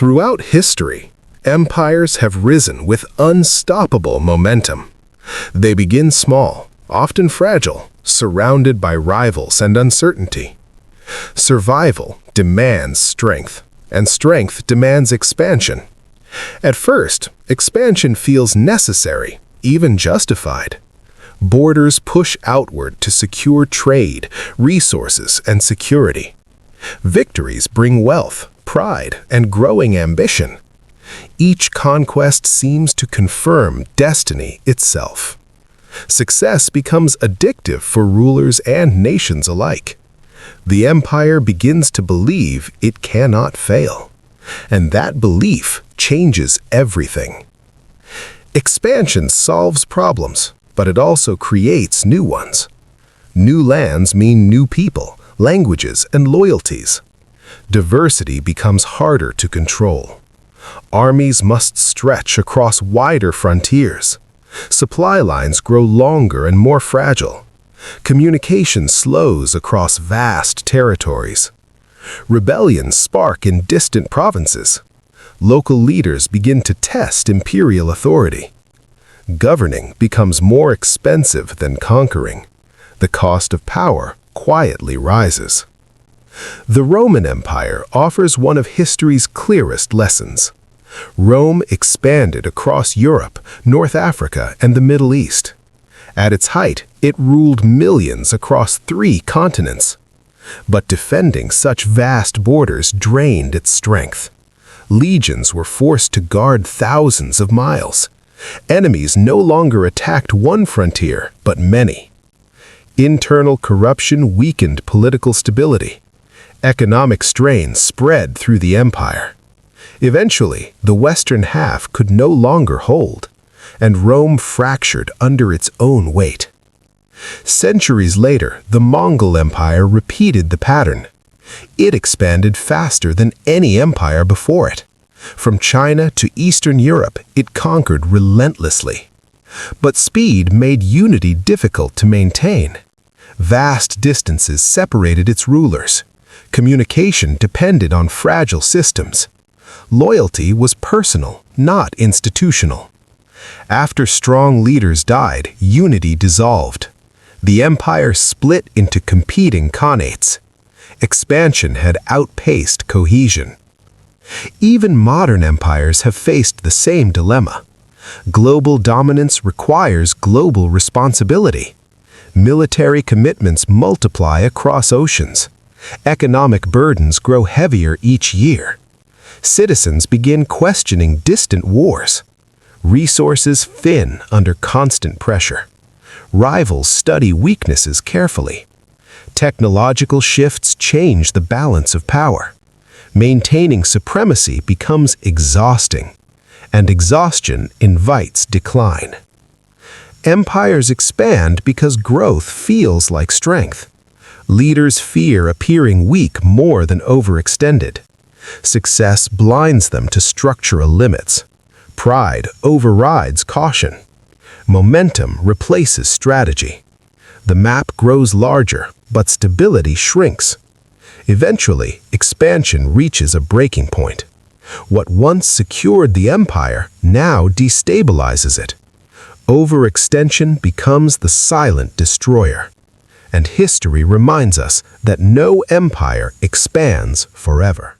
Throughout history, empires have risen with unstoppable momentum. They begin small, often fragile, surrounded by rivals and uncertainty. Survival demands strength, and strength demands expansion. At first, expansion feels necessary, even justified. Borders push outward to secure trade, resources, and security. Victories bring wealth, pride, and growing ambition. Each conquest seems to confirm destiny itself. Success becomes addictive for rulers and nations alike. The empire begins to believe it cannot fail, and that belief changes everything. Expansion solves problems, but it also creates new ones. New lands mean new people, languages, and loyalties. Diversity becomes harder to control. Armies must stretch across wider frontiers. Supply lines grow longer and more fragile. Communication slows across vast territories. Rebellions spark in distant provinces. Local leaders begin to test imperial authority. Governing becomes more expensive than conquering. The cost of power quietly rises. The Roman Empire offers one of history's clearest lessons. Rome expanded across Europe, North Africa, and the Middle East. At its height, it ruled millions across 3 continents. But defending such vast borders drained its strength. Legions were forced to guard thousands of miles. Enemies no longer attacked one frontier, but many. Internal corruption weakened political stability. Economic strain spread through the empire. Eventually, the western half could no longer hold, and Rome fractured under its own weight. Centuries later, the Mongol Empire repeated the pattern. It expanded faster than any empire before it. From China to Eastern Europe, it conquered relentlessly. But speed made unity difficult to maintain. Vast distances separated its rulers. Communication depended on fragile systems. Loyalty was personal, not institutional. After strong leaders died, unity dissolved. The empire split into competing khanates. Expansion had outpaced cohesion. Even modern empires have faced the same dilemma. Global dominance requires global responsibility. Military commitments multiply across oceans. Economic burdens grow heavier each year. Citizens begin questioning distant wars. Resources thin under constant pressure. Rivals study weaknesses carefully. Technological shifts change the balance of power. Maintaining supremacy becomes exhausting, and exhaustion invites decline. Empires expand because growth feels like strength. Leaders fear appearing weak more than overextended. Success blinds them to structural limits. Pride overrides caution. Momentum replaces strategy. The map grows larger, but stability shrinks. Eventually, expansion reaches a breaking point. What once secured the empire now destabilizes it. Overextension becomes the silent destroyer. And history reminds us that no empire expands forever.